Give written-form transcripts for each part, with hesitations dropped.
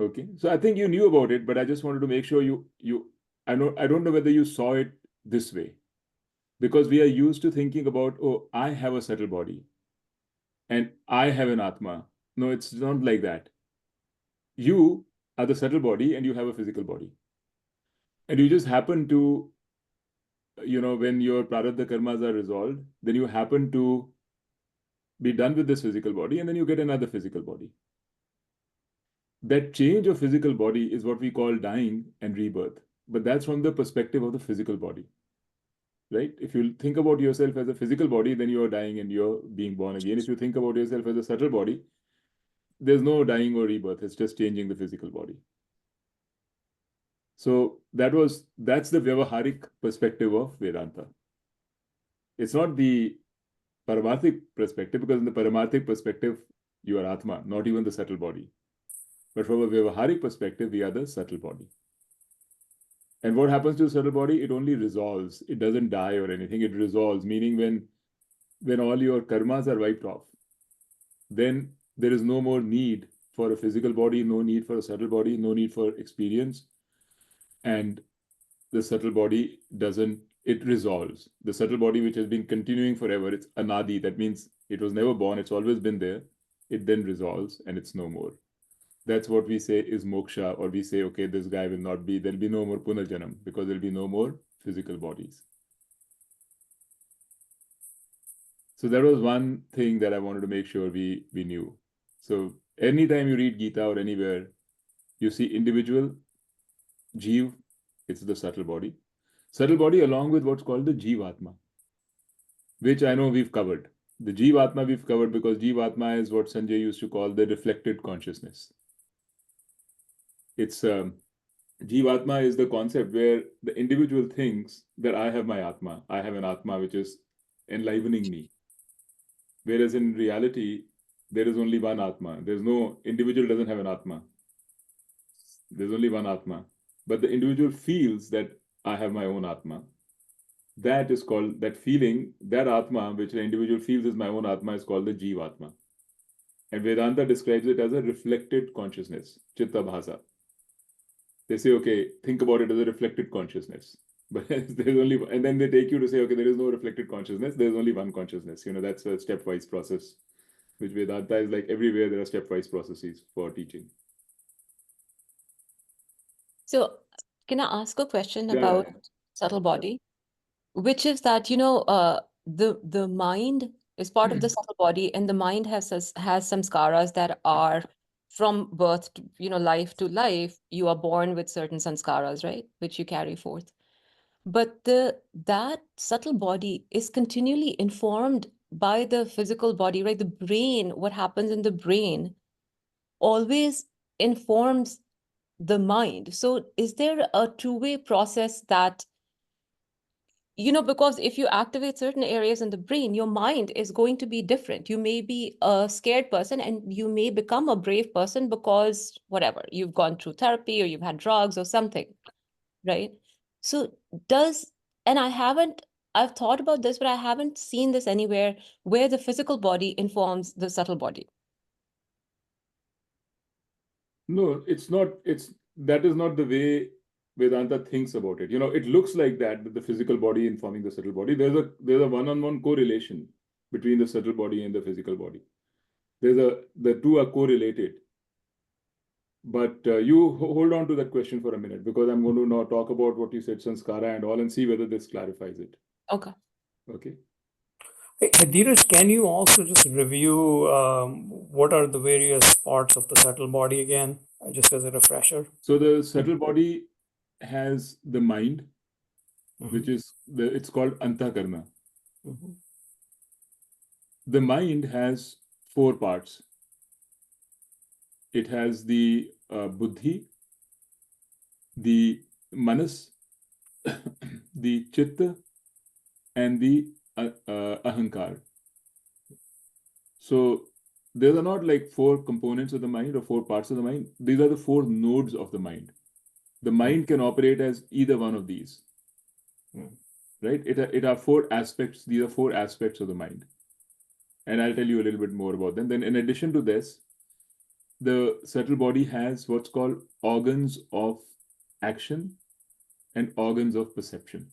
Okay, so I think you knew about it, but I just wanted to make sure I don't know whether you saw it this way, because we are used to thinking about, oh, I have a subtle body and I have an Atma. No, it's not like that. You are the subtle body and you have a physical body. And you just happen to, when your prarabdha karmas are resolved, then you happen to be done with this physical body and then you get another physical body. That change of physical body is what we call dying and rebirth. But that's from the perspective of the physical body, right? If you think about yourself as a physical body, then you're dying and you're being born again. If you think about yourself as a subtle body, there's no dying or rebirth. It's just changing the physical body. So that's the Vyavaharik perspective of Vedanta. It's not the Paramarthic perspective, because in the Paramarthic perspective, you are Atma, not even the subtle body. But from a Vyavaharik perspective, we are the subtle body. And what happens to the subtle body? It only resolves. It doesn't die or anything. It resolves, meaning when all your karmas are wiped off, then there is no more need for a physical body, no need for a subtle body, no need for experience. And the subtle body it resolves. The subtle body, which has been continuing forever, it's anadi. That means it was never born, it's always been there. It then resolves and it's no more. That's what we say is moksha, or we say, okay, this guy will not be, there'll be no more punarjanam, because there'll be no more physical bodies. So that was one thing that I wanted to make sure we knew. So anytime you read Gita or anywhere, you see individual, Jeev, it's the subtle body. Subtle body along with what's called the Jeevatma, which I know we've covered. The Jeevatma we've covered, because Jeevatma is what Sanjay used to call the reflected consciousness. It's Jeevatma is the concept where the individual thinks that I have my Atma. I have an Atma which is enlivening me. Whereas in reality, there is only one Atma. There's no individual doesn't have an Atma. There's only one Atma. But the individual feels that I have my own Atma. That is called, that feeling, that Atma, which the individual feels is my own Atma, is called the Jeevatma. And Vedanta describes it as a reflected consciousness, Chitta Bhasa. They say, okay, think about it as a reflected consciousness. But there's only, and then they take you to say, okay, there is no reflected consciousness, there's only one consciousness. That's a stepwise process, which Vedanta is like everywhere there are stepwise processes for teaching. So, can I ask a question Yeah, about yeah. subtle body, which is that, the mind is part of the subtle body, and the mind has samskaras that are from birth to, life to life. You are born with certain samskaras, right, which you carry forth. But that subtle body is continually informed by the physical body, right? The brain, what happens in the brain always informs the mind. So is there a two-way process that, because if you activate certain areas in the brain, your mind is going to be different. You may be a scared person and you may become a brave person because whatever, you've gone through therapy or you've had drugs or something, right? So does, and I've thought about this, but I haven't seen this anywhere where the physical body informs the subtle body. No, it's not. That is not the way Vedanta thinks about it. It looks like that the physical body informing the subtle body. There's a one-on-one correlation between the subtle body and the physical body. The two are correlated. But you hold on to that question for a minute, because I'm going to now talk about what you said, sanskara and all, and see whether this clarifies it. Okay. Okay. Hey, Dheeraj, can you also just review what are the various parts of the subtle body again, just as a refresher? So the subtle body has the mind, which is it's called antakarna. The mind has four parts. It has the buddhi, the manas, the chitta, and the ahankar. So these are not like four components of the mind or four parts of the mind. These are the four nodes of the mind. The mind can operate as either one of these, right? It are four aspects. These are four aspects of the mind. And I'll tell you a little bit more about them. Then in addition to this, the subtle body has what's called organs of action and organs of perception.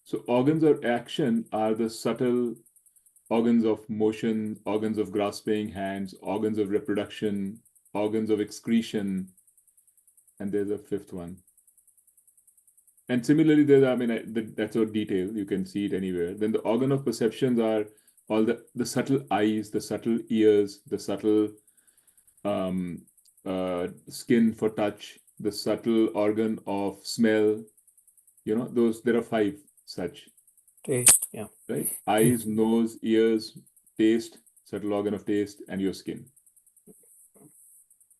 So organs of action are the subtle organs of motion, organs of grasping hands, organs of reproduction, organs of excretion, and there's a fifth one. And similarly, that's a detail. You can see it anywhere. Then the organ of perceptions are all the subtle eyes, the subtle ears, the subtle skin for touch, the subtle organ of smell. There are 5 such. Taste, yeah. Right? Eyes, nose, ears, taste, subtle organ of taste, and your skin.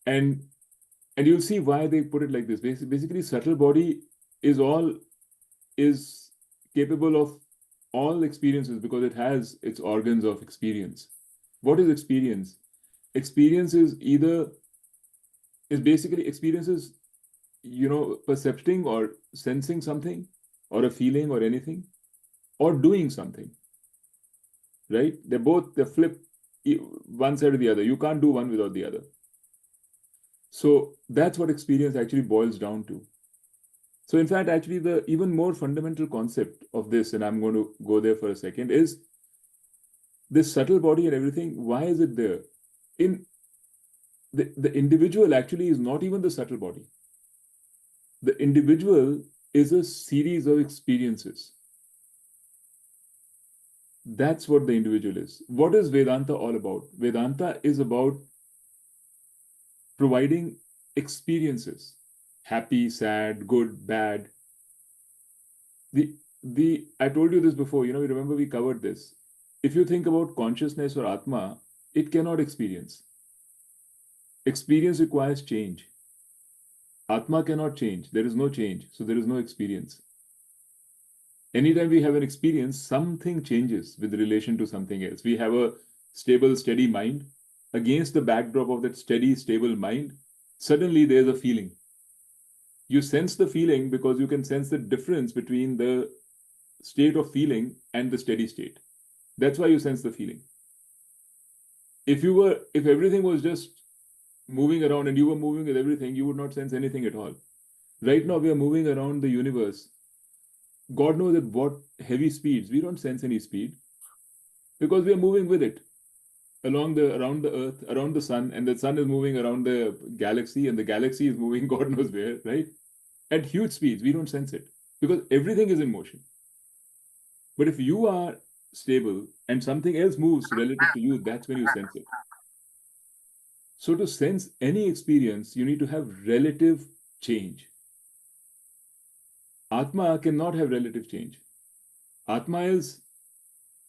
And you'll see why they put it like this. Basically, subtle body is capable of all experiences because it has its organs of experience. What is experience? Experience is basically experiences, percepting or sensing something, or a feeling or anything, or doing something. Right? They're flipped one side or the other. You can't do one without the other. So that's what experience actually boils down to. So in fact, actually, the even more fundamental concept of this, and I'm going to go there for a second, is this subtle body and everything. Why is it there? In the individual actually is not even the subtle body. The individual is a series of experiences. That's what the individual is. What is Vedanta all about? Vedanta is about providing experiences, happy, sad, good, bad. I told you this before, remember we covered this. If you think about consciousness or Atma, it cannot experience. Experience requires change. Atma cannot change. There is no change. So there is no experience. Anytime we have an experience, something changes with relation to something else. We have a stable, steady mind. Against the backdrop of that steady, stable mind, suddenly there's a feeling. You sense the feeling because you can sense the difference between the state of feeling and the steady state. That's why you sense the feeling. If everything was just moving around and you were moving with everything, you would not sense anything at all. Right now, we are moving around the universe. God knows at what heavy speeds. We don't sense any speed because we are moving with it around the earth, around the sun, and the sun is moving around the galaxy, and the galaxy is moving God knows where, right? At huge speeds. We don't sense it because everything is in motion. But if you are stable and something else moves relative to you, that's when you sense it. So to sense any experience, you need to have relative change. Atma cannot have relative change. Atma is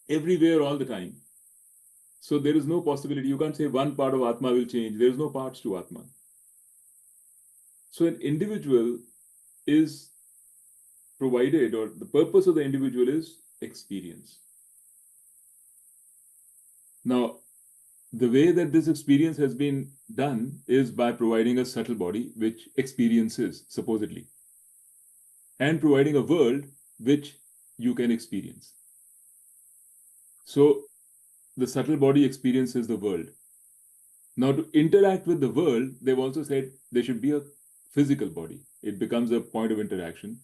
everywhere all the time. So there is no possibility. You can't say one part of Atma will change. There is no parts to Atma. So an individual is provided, or the purpose of the individual is experience. Now, the way that this experience has been done is by providing a subtle body which experiences, supposedly, and providing a world which you can experience. So the subtle body experiences the world. Now, to interact with the world, they've also said there should be a physical body. It becomes a point of interaction.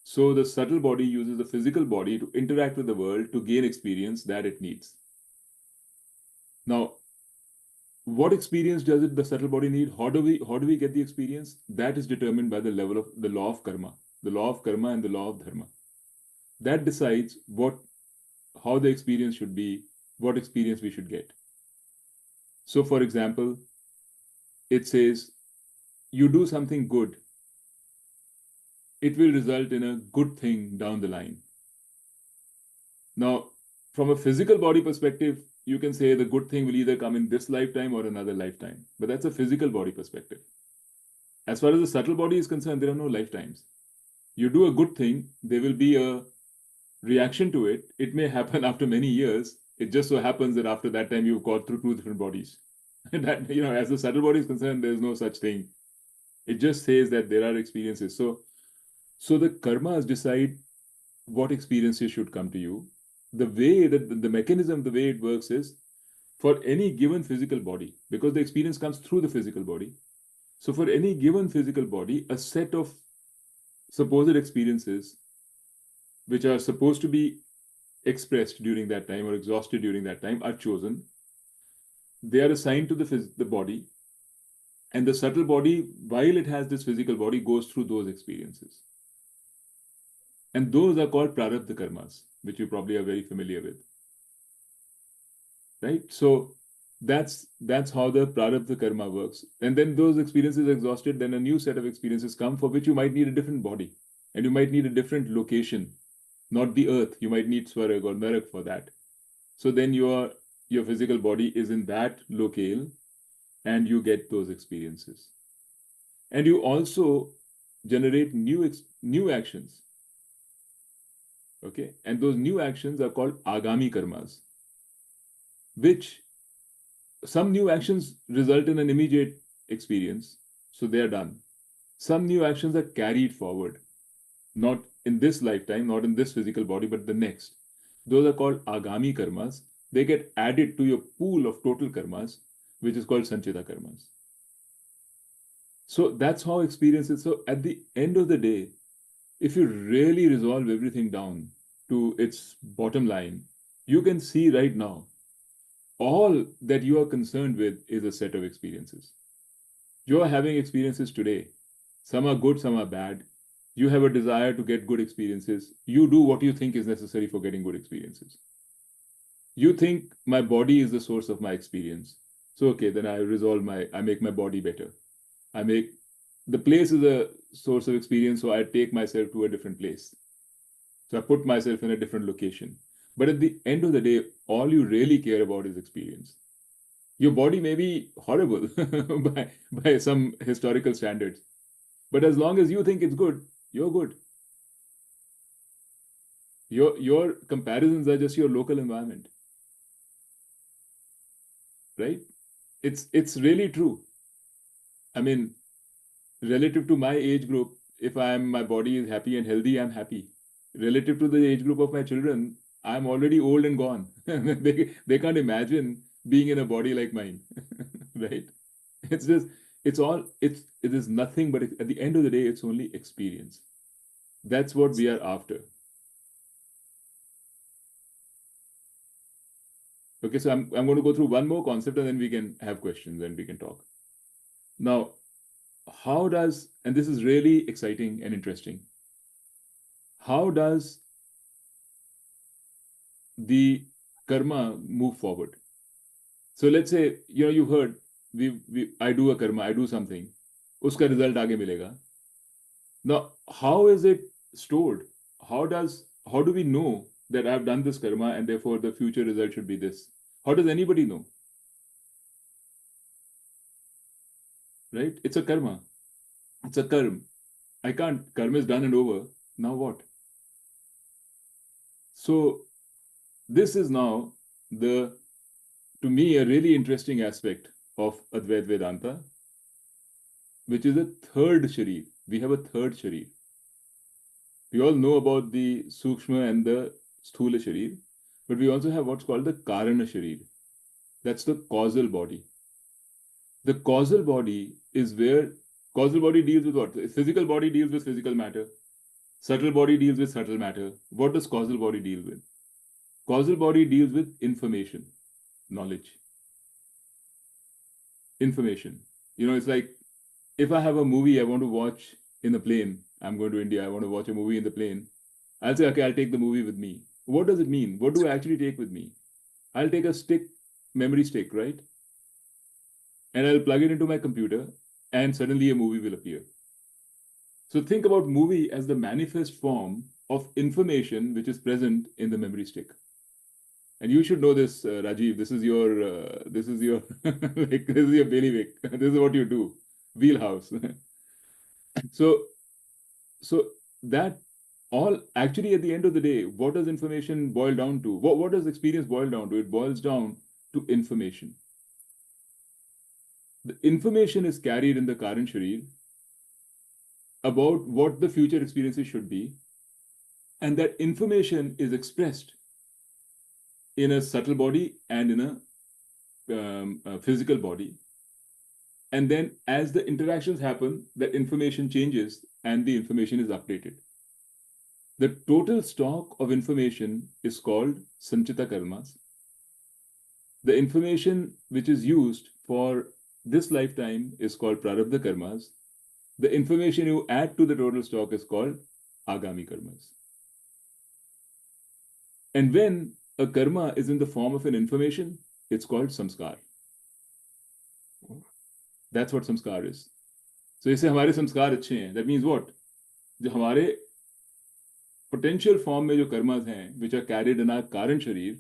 So the subtle body uses the physical body to interact with the world to gain experience that it needs. Now, what experience does the subtle body need? How do we get the experience? That is determined by the level of the law of karma, and the law of dharma. That decides how the experience should be, what experience we should get. So, for example, it says you do something good, it will result in a good thing down the line. Now, from a physical body perspective, you can say the good thing will either come in this lifetime or another lifetime. But that's a physical body perspective. As far as the subtle body is concerned, there are no lifetimes. You do a good thing, there will be a reaction to it. It may happen after many years. It just so happens that after that time, you've got through 2 different bodies. And that, as the subtle body is concerned, there's no such thing. It just says that there are experiences. So the karmas decide what experiences should come to you. The way that the mechanism, the way it works is, for any given physical body, because the experience comes through the physical body. So for any given physical body, a set of supposed experiences which are supposed to be expressed during that time or exhausted during that time are chosen. They are assigned to the body, and the subtle body, while it has this physical body, goes through those experiences. And those are called prarabdha karmas, which you probably are very familiar with. Right? So that's how the prarabdha karma works. And then those experiences exhausted, then a new set of experiences come for which you might need a different body. And you might need a different location, not the earth. You might need swarg or narak for that. So then your physical body is in that locale, and you get those experiences. And you also generate new actions. Okay? And those new actions are called agami karmas, which some new actions result in an immediate experience, so they are done. Some new actions are carried forward, not in this lifetime, not in this physical body, but the next. Those are called agami karmas. They get added to your pool of total karmas, which is called sanchita karmas. So that's how experience is. So at the end of the day, if you really resolve everything down to its bottom line, you can see right now all that you are concerned with is a set of experiences. You are having experiences today. Some are good, some are bad. You have a desire to get good experiences. You do what you think is necessary for getting good experiences. You think my body is the source of my experience. So, okay, then I make my body better. The place is a source of experience, so I take myself to a different place. So I put myself in a different location. But at the end of the day, all you really care about is experience. Your body may be horrible by some historical standards, but as long as you think it's good, you're good. Your comparisons are just your local environment, right? It's really true. I mean, relative to my age group, if my body is happy and healthy, I'm happy. Relative to the age group of my children, I'm already old and gone. They can't imagine being in a body like mine, right? It's just it is nothing but at the end of the day, it's only experience. That's what we are after. Okay, so I'm going to go through one more concept, and then we can have questions and we can talk. Now, and this is really exciting and interesting, how does the karma move forward? So let's say, you've heard, I do a karma, I do something, uska result aage milega. Now, how is it stored? How do we know that I've done this karma and therefore the future result should be this? How does anybody know? Right? It's a karma. It's a karma. Karma is done and over. Now what? So this is now to me, a really interesting aspect of Advaita Vedanta, which is a third sharir. We have a third sharir. We all know about the Sukshma and the Sthula sharir, but we also have what's called the Karana sharir. That's the causal body. The causal body is where causal body deals with what? The physical body deals with physical matter. Subtle body deals with subtle matter. What does causal body deal with? Causal body deals with information, knowledge. Information. It's like if I have a movie I want to watch in a plane, I'm going to India, I want to watch a movie in the plane. I'll say, okay, I'll take the movie with me. What does it mean? What do I actually take with me? I'll take a memory stick, right? And I'll plug it into my computer, and suddenly a movie will appear. So think about movie as the manifest form of information which is present in the memory stick. And you should know this, Rajiv. This is your this is your bailiwick. This is what you do, wheelhouse. so that all actually at the end of the day, what does information boil down to? What does experience boil down to? It boils down to information. The information is carried in the Karan Sharir about what the future experiences should be, and that information is expressed in a subtle body and in a physical body. And then as the interactions happen, that information changes and the information is updated. The total stock of information is called Sanchita Karmas. The information which is used for this lifetime is called Prarabdha Karmas. The information you add to the total stock is called Agami Karmas. And when a karma is in the form of an information, it's called samskar. That's what samskar is. So इससे हमारे संस्कार अच्छे हैं. That means what? जो हमारे potential form में जो karmas हैं, which are carried in our current शरीर,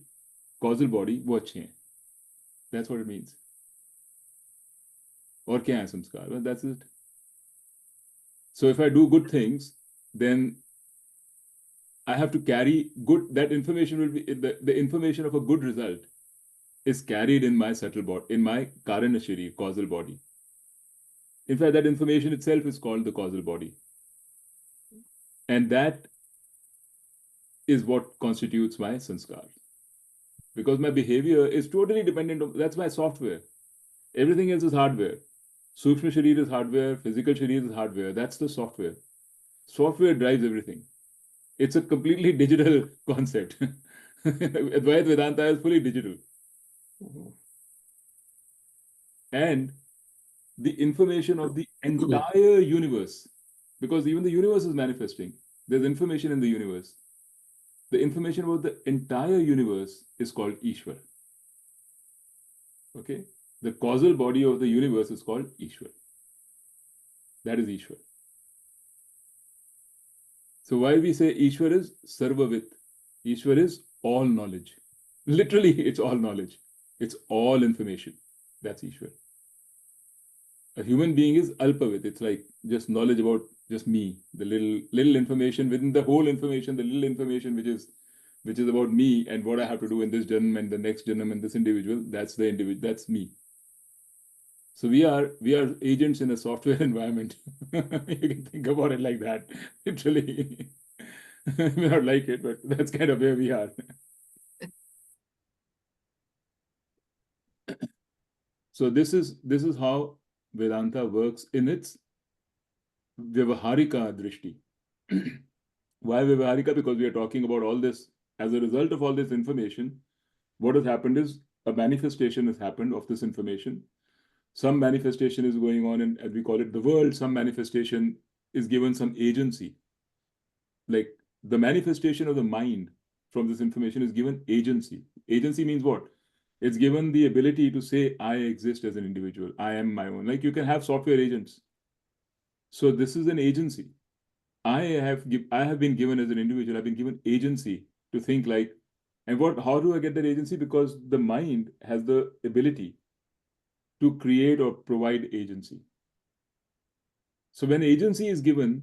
causal body, वो अच्छे हैं. That's what it means. और क्या है संस्कार? Well, that's it. So if I do good things, then I have to carry good. That information will be the information of a good result is carried in my subtle body, in my karana shari, causal body. In fact, that information itself is called the causal body. And that is what constitutes my sanskar. Because my behavior is totally dependent on, that's my software. Everything else is hardware. Sukshma sharir is hardware, physical sharir is hardware. That's the software. Software drives everything. It's a completely digital concept. Advaita Vedanta is fully digital. And the information of the entire universe, because even the universe is manifesting. There's information in the universe. The information about the entire universe is called Ishwar. Okay? The causal body of the universe is called Ishwar. That is Ishwar. So why we say Ishwar is Sarvavit? Ishwar is all knowledge. Literally, it's all knowledge. It's all information. That's Ishwar. A human being is Alpavit. It's like just knowledge about just me, the little information within the whole information, the little information which is about me and what I have to do in this janam and the next janam and this individual. That's the individual. That's me. So we are agents in a software environment. You can think about it like that. Literally, we not like it, but that's kind of where we are. So this is how Vedanta works in its Vyavaharika Drishti. Why Vyavaharika? Because we are talking about all this. As a result of all this information, what has happened is a manifestation has happened of this information. Some manifestation is going on in, as we call it, the world. Some manifestation is given some agency. Like the manifestation of the mind from this information is given agency. Agency means what? It's given the ability to say, I exist as an individual. I am my own. Like you can have software agents. So this is an agency. I have been given as an individual, I've been given agency to think like, and how do I get that agency? Because the mind has the ability to create or provide agency. So when agency is given,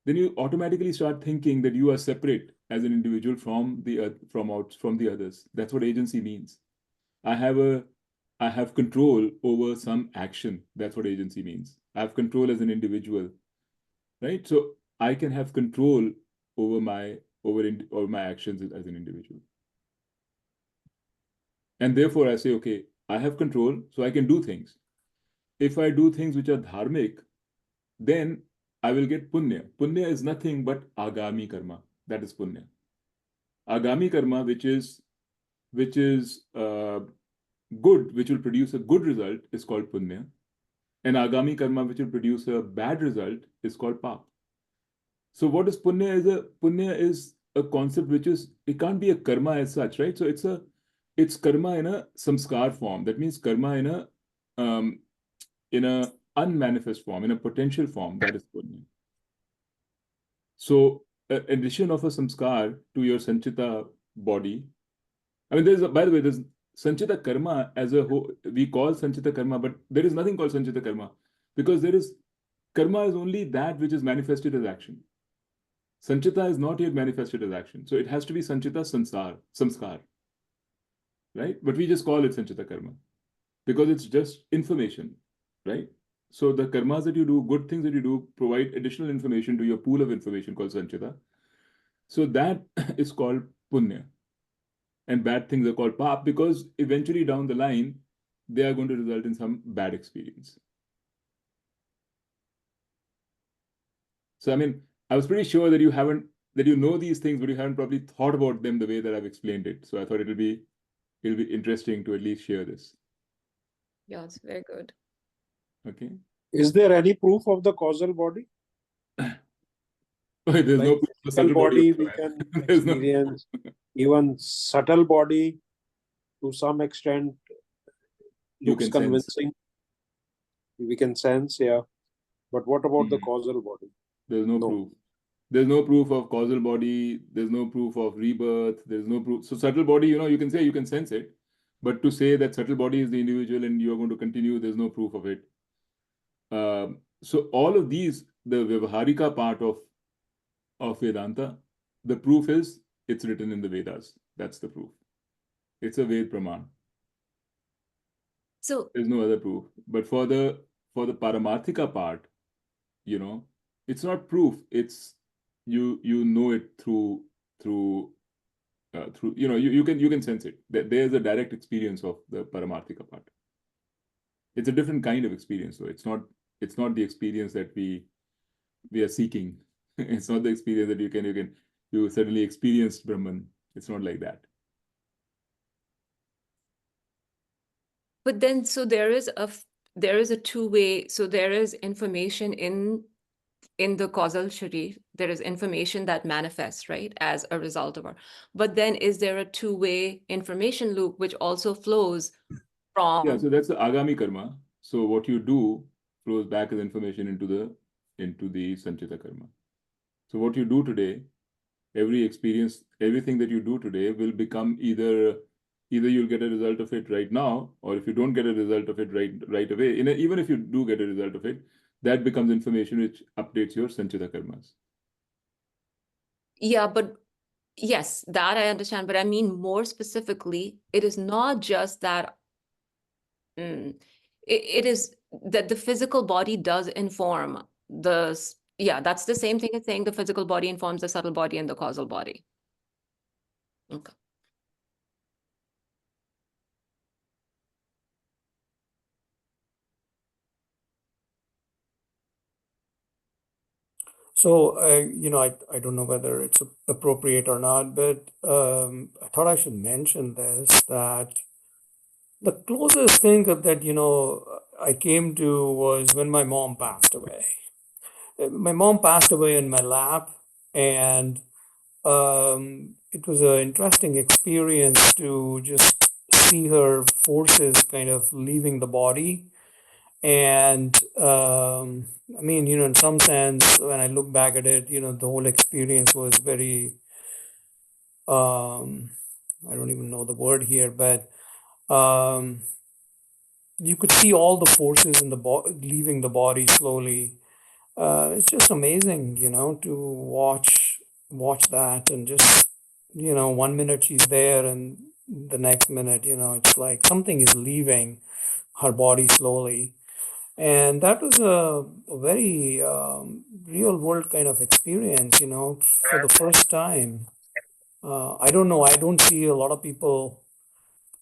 then you automatically start thinking that you are separate as an individual from the others. That's what agency means. I have control over some action. That's what agency means. I have control as an individual, right? So I can have control over my actions as an individual. And therefore I say, okay, I have control, so I can do things. If I do things which are dharmic, then I will get punya. Punya is nothing but agami karma. That is punya. Agami karma, which is good, which will produce a good result, is called punya. And agami karma, which will produce a bad result, is called pap. So what is punya? Punya is a concept which is, it can't be a karma as such, right? So it's karma in a samskar form. That means karma in a unmanifest form, in a potential form. That is punya. So addition of a samskar to your sanchita body. I mean, by the way, there's sanchita karma as a whole. We call sanchita karma, but there is nothing called sanchita karma, because karma is only that which is manifested as action. Sanchita is not yet manifested as action. So it has to be sanchita samskar, right? But we just call it sanchita karma because it's just information, right? So the karmas that you do, good things that you do, provide additional information to your pool of information called sanchita. So that is called punya. And bad things are called pap, because eventually down the line, they are going to result in some bad experience. So, I mean, I was pretty sure that you know these things, but you haven't probably thought about them the way that I've explained it. So I thought it'll be interesting to at least share this. Yeah, it's very good. Okay. Is there any proof of the causal body? There's Like no proof of the physical subtle body body, we whatsoever. can There's no experience. Even subtle body, to some extent, You looks can sense. convincing. We can sense, yeah. But what about the Mhm. causal body? There's no No. proof. There's no proof of causal body. There's no proof of rebirth. There's no proof. So subtle body, you can say you can sense it, but to say that subtle body is the individual and you're going to continue, there's no proof of it. So all of these, the Vyavaharika part of Vedanta, the proof is it's written in the Vedas. That's the proof. It's a Ved Praman. So There's no other proof. But for the Paramarthika part, it's not proof. It's you know it through you can sense it. There's a direct experience of the Paramarthika part. It's a different kind of experience, though. It's not the experience that we are seeking. It's not the experience that you suddenly experienced Brahman. It's not like that. but then so there is a two-way, so there is information in the causal sharir, there is information that manifests, right, as a result of our, but then is there a two-way information loop which also flows from Yeah, so that's the agami karma. So what you do flows back as information into the sanchita karma. So what you do today, every experience, everything that you do today will become either you'll get a result of it right now, or if you don't get a result of it right away, even if you do get a result of it, that becomes information which updates your sanchita karmas. Yeah, but yes, that I understand, but I mean more specifically, it is not just that it is that the physical body does inform that's the same thing as saying the physical body informs the subtle body and the causal body. Okay. So, I don't know whether it's appropriate or not, but I thought I should mention this, that the closest thing that I came to was when my mom passed away. My mom passed away in my lap, and it was an interesting experience to just see her forces kind of leaving the body. And I mean, in some sense, when I look back at it, the whole experience was very, I don't even know the word here, but you could see all the forces in the leaving the body slowly. It's just amazing, to watch that, and just 1 minute she's there, and the next minute, it's like something is leaving her body slowly. And that was a very real world kind of experience, for the first time. I don't know, I don't see a lot of people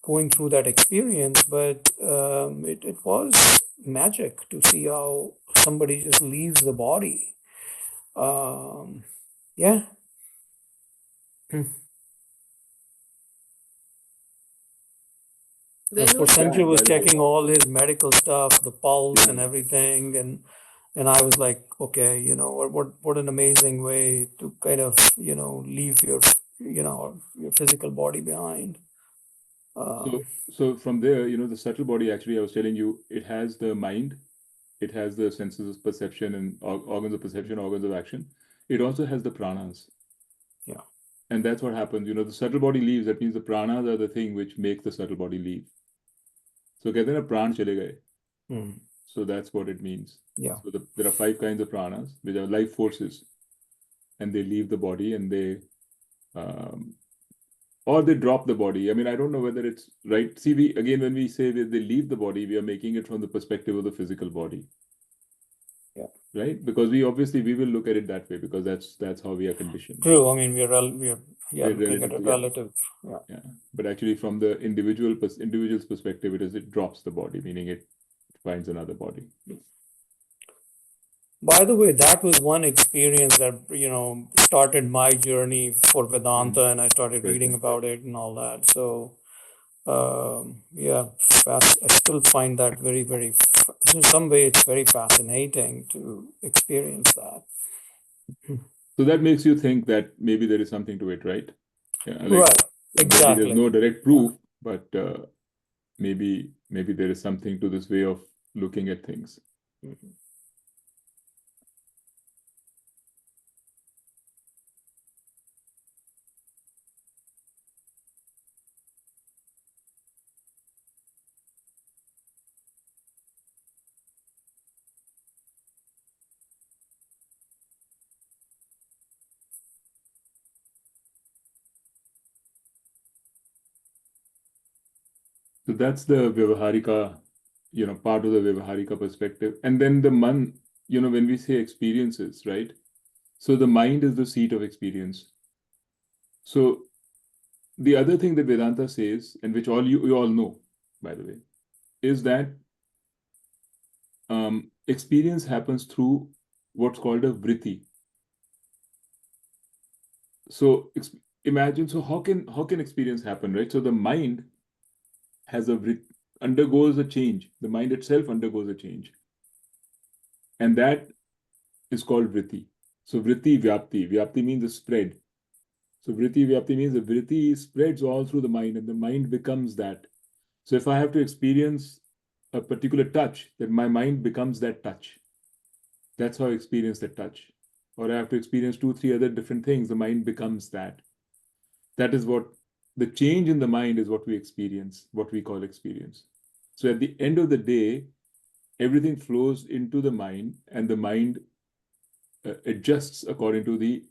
going through that experience, but it was magic to see how somebody just leaves the body. Yeah. When Of course, was Sanjay was By the way, checking all his medical stuff, the pulse and yeah. everything, and I was like, okay, what an amazing way to kind of leave your physical body behind. So from there, the subtle body, actually, I was telling you, it has the mind, it has the senses of perception and organs of perception, organs of action. It also has the pranas. Yeah. And that's what happens. The subtle body leaves. That means the pranas are the thing which make the subtle body leave. So कहते हैं ना प्राण चले गए. So that's what it means. Yeah. So there are 5 kinds of pranas, which are life forces, and they leave the body, and or they drop the body. I mean, I don't know whether it's right. See, when we say that they leave the body, we are making it from the perspective of the physical body. Yeah. right? Because we will look at it that way because that's how we are conditioned. True. I mean, we are We're looking at relative, it yeah. relative. Yeah. Yeah, but actually, from the individual's perspective, it drops the body, meaning it finds another body. By the way, that was one experience that, started my journey for Vedanta, and I started Right, reading right. about it and all that. So, yeah, I still find that very, very, in some way, it's very fascinating to experience that. So that makes you think that maybe there is something to it, right? Yeah, like Right. maybe there's Exactly. no direct proof, but maybe there is something to this way of looking at things. Mhm. So that's the Vyavaharika, part of the Vyavaharika perspective. And then the man, when we say experiences, right? So the mind is the seat of experience. So the other thing that Vedanta says, and which you all know, by the way, is that experience happens through what's called a vritti. So imagine, so how can experience happen, right? So the mind has undergoes a change. The mind itself undergoes a change, and that is called vritti. So vritti vyapti. Vyapti means the spread. So vritti vyapti means the vritti spreads all through the mind, and the mind becomes that. So if I have to experience a particular touch, then my mind becomes that touch. That's how I experience that touch. Or I have to experience 2, 3 other different things, the mind becomes that. That is what the change in the mind is, what we experience, what we call experience. So at the end of the day, everything flows into the mind, and the mind adjusts according to the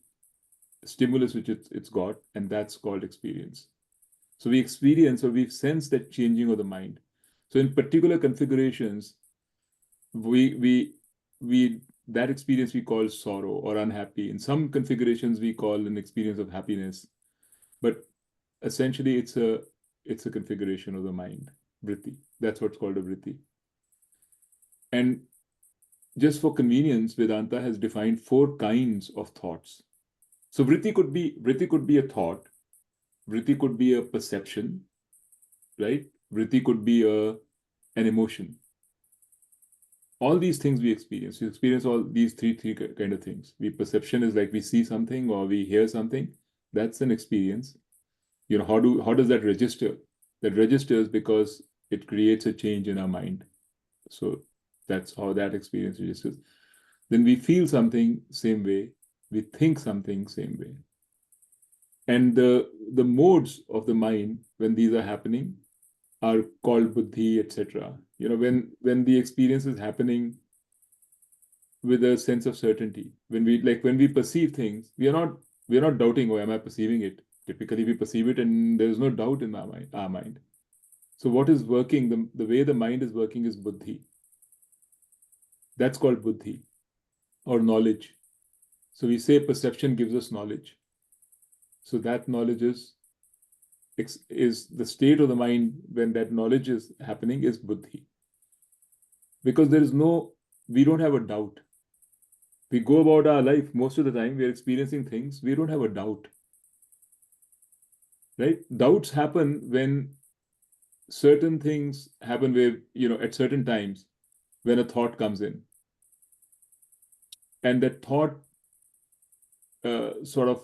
stimulus which it's got, and that's called experience. So we experience, or we sense that changing of the mind. So in particular configurations, we that experience we call sorrow or unhappy. In some configurations we call an experience of happiness, but essentially it's a configuration of the mind, vritti. That's what's called a vritti. And just for convenience, Vedanta has defined 4 kinds of thoughts. So vritti could be a thought, vritti could be a perception, right? Vritti could be an emotion. All these things we experience. We experience all these three kind of things. Perception is like we see something or we hear something. That's an experience. How does that register? That registers because it creates a change in our mind. So that's how that experience registers. Then we feel something same way. We think something same way. And the modes of the mind when these are happening are called buddhi, etc. When the experience is happening with a sense of certainty, when we perceive things, we are not doubting, oh, am I perceiving it? Typically we perceive it and there is no doubt in our mind. So what is working, the way the mind is working is buddhi. That's called buddhi or knowledge. So we say perception gives us knowledge. So that knowledge is the state of the mind when that knowledge is happening is buddhi. Because we don't have a doubt. We go about our life, most of the time we are experiencing things, we don't have a doubt. Right? Doubts happen when certain things happen where, at certain times when a thought comes in. And that thought sort of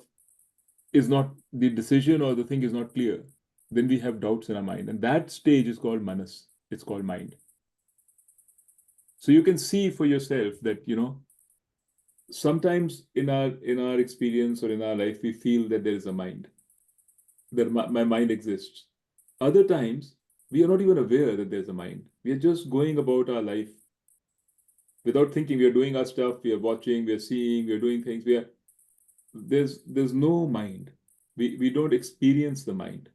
is not, the decision or the thing is not clear. Then we have doubts in our mind. And that stage is called manas. It's called mind. So you can see for yourself that, sometimes in our experience or in our life, we feel that there is a mind, that my mind exists. Other times, we are not even aware that there's a mind. We are just going about our life without thinking. We are doing our stuff. We are watching. We are seeing. We are doing things. There's no mind. We don't experience the mind.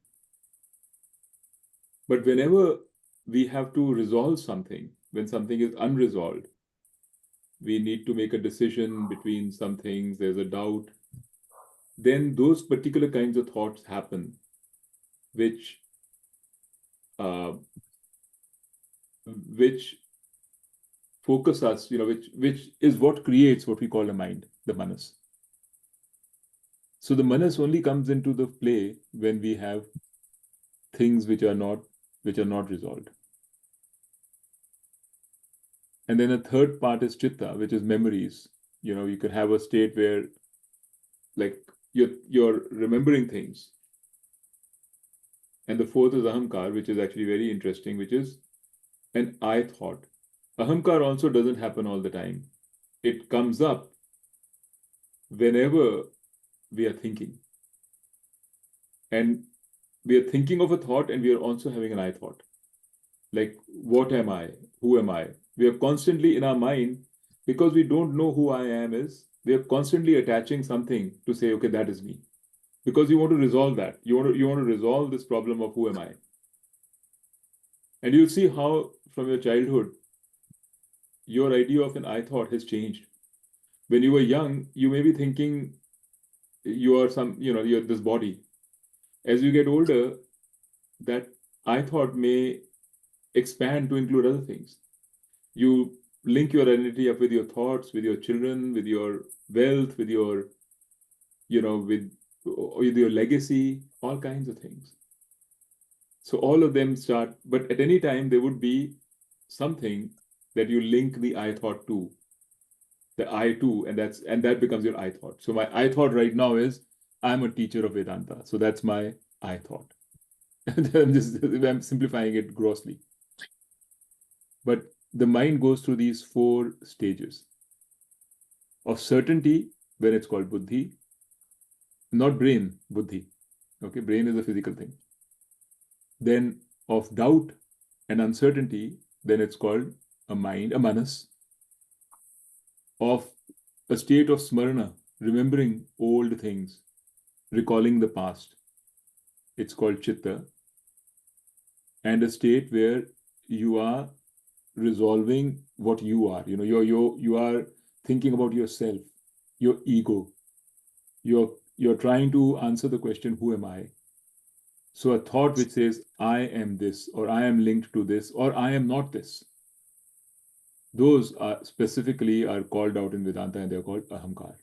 But whenever we have to resolve something, when something is unresolved, we need to make a decision between some things, there's a doubt, then those particular kinds of thoughts happen, which uh, which focus us, which is what creates what we call a mind, the manas. So the manas only comes into the play when we have things which are not resolved. And then a third part is chitta, which is memories. You can have a state where, like, you're remembering things. And the fourth is ahamkar, which is actually very interesting, which is an I thought. Ahamkar also doesn't happen all the time. It comes up whenever we are thinking. And we are thinking of a thought and we are also having an I thought. Like, what am I? Who am I? We are constantly in our mind, because we don't know who I am is, we are constantly attaching something to say, okay, that is me. Because you want to resolve that. You want to resolve this problem of who am I. And you'll see how from your childhood, your idea of an I thought has changed. When you were young, you may be thinking you are you're this body. As you get older, that I thought may expand to include other things. You link your identity up with your thoughts, with your children, with your wealth, with your, with your legacy, all kinds of things. So all of them start, but at any time there would be something that you link the I thought to, the I to, and that becomes your I thought. So my I thought right now is I'm a teacher of Vedanta. So that's my I thought. I'm simplifying it grossly. But the mind goes through these 4 stages of certainty, when it's called buddhi, not brain, buddhi. Okay, brain is a physical thing. Then of doubt and uncertainty, then it's called a mind, a manas. Of a state of smarana, remembering old things, recalling the past, it's called chitta. And a state where you are resolving what you are. You are thinking about yourself, your ego. You're trying to answer the question, who am I? So a thought which says, I am this, or I am linked to this, or I am not this. Those are specifically called out in Vedanta, and they're called ahamkar.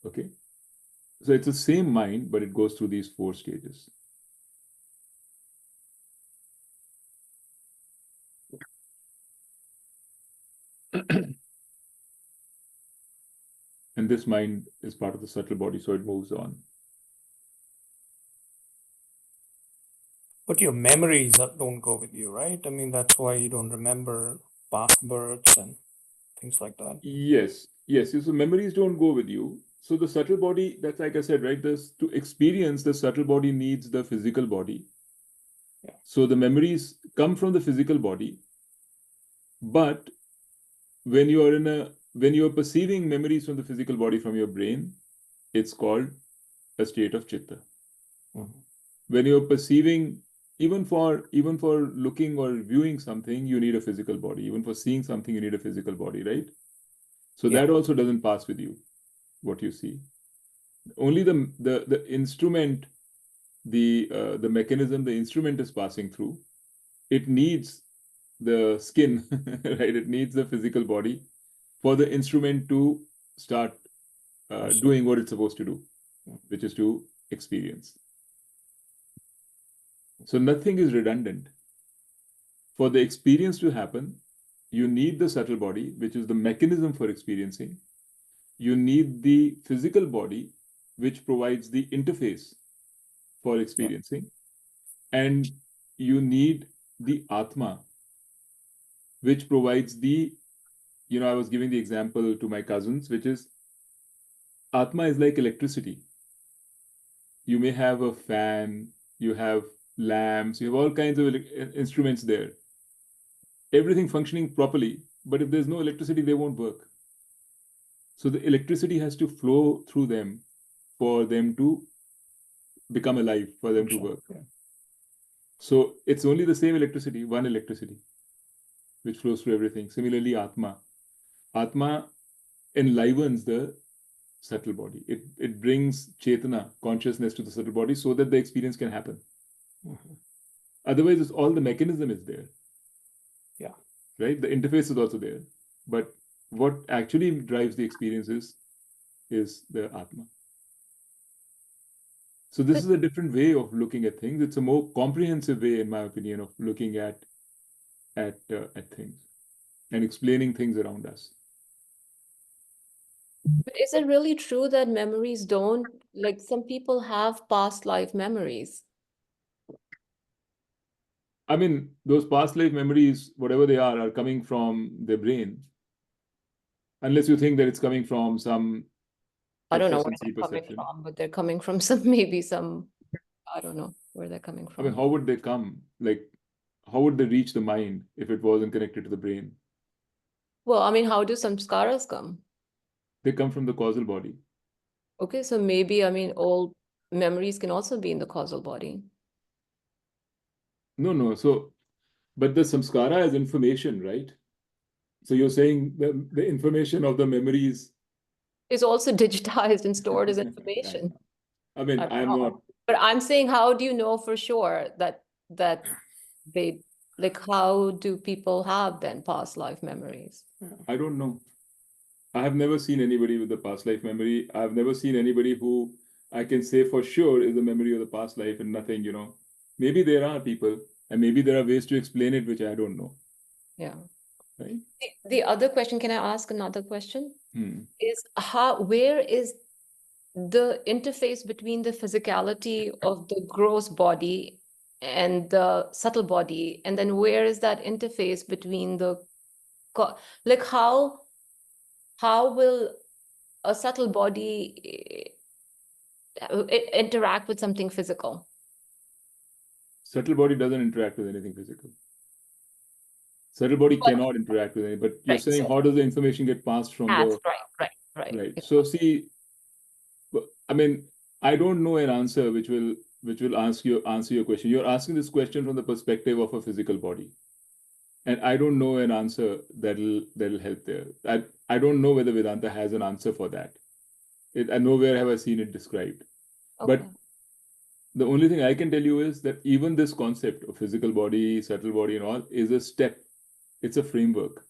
Okay? So it's the same mind, but it goes through these 4 stages. And this mind is part of the subtle body, so it moves on. But your memories don't go with you, right? I mean, that's why you don't remember past births and things like that. Yes. So memories don't go with you. So the subtle body, that's like I said, right? To experience the subtle body needs the physical body. Yeah. So the memories come from the physical body, but when you are perceiving memories from the physical body from your brain, it's called a state of chitta. Mhm. When you're perceiving, even for looking or viewing something, you need a physical body. Even for seeing something, you need a physical body, right? So Yeah. that also doesn't pass with you, what you see. Only the instrument, the mechanism, the instrument is passing through. It needs the skin, right? It needs the physical body for the instrument to start doing what it's supposed to do, which is to experience. So nothing is redundant. For the experience to happen, you need the subtle body, which is the mechanism for experiencing. You need the physical body, which provides the interface for experiencing. And you need the Atma, which provides the, I was giving the example to my cousins, which is Atma is like electricity. You may have a fan, you have lamps, you have all kinds of instruments there. Everything functioning properly, but if there's no electricity, they won't work. So the electricity has to flow through them for them to become alive, for them to work. Yeah. So it's only the same electricity, one electricity, which flows through everything. Similarly, Atma. Atma enlivens the subtle body. It brings Chetana, consciousness, to the subtle body so that the experience can happen. Mhm. Otherwise, all the mechanism is there. Yeah. Right? The interface is also there. But what actually drives the experiences is the Atma. So this is a different way of looking at things. It's a more comprehensive way, in my opinion, of looking at things and explaining things around us. But is it really true that memories don't, like some people have past life memories? I mean, those past life memories, whatever they are coming from the brain. Unless you think that it's coming from some I don't know where extrasensory they're coming perception. from, but they're coming from maybe some, I don't know where they're coming I mean, from. how would they come? Like, how would they reach the mind if it wasn't connected to the brain? Well, I mean, how do samskaras come? They come from the causal body. Okay, so maybe, I mean, all memories can also be in the causal body. No. So, but the samskara is information, right? So you're saying the information of the memories. Is also digitized and stored as Yeah. information. I mean, I don't I'm know. not. But I'm saying, how do you know for sure that they, like, how do people have then past life memories? I don't know. I have never seen anybody with a past life memory. I've never seen anybody who I can say for sure is a memory of the past life and nothing, Maybe there are people and maybe there are ways to explain it, which I don't know. Yeah. Right? The other question, can I ask another question? Hmm. Is where is the interface between the physicality of the gross body and the subtle body, and then where is that interface between the like how will a subtle body interact with something physical? Subtle body doesn't interact with anything physical. Subtle body cannot interact with anything. But you're Right, saying, how does the information get passed from the right. right? So see, I mean, I don't know an answer which will answer your question. You're asking this question from the perspective of a physical body. And I don't know an answer that'll help there. I don't know whether Vedanta has an answer for that. And nowhere have I seen it described. But Okay. the only thing I can tell you is that even this concept of physical body, subtle body, and all is a step. It's a framework.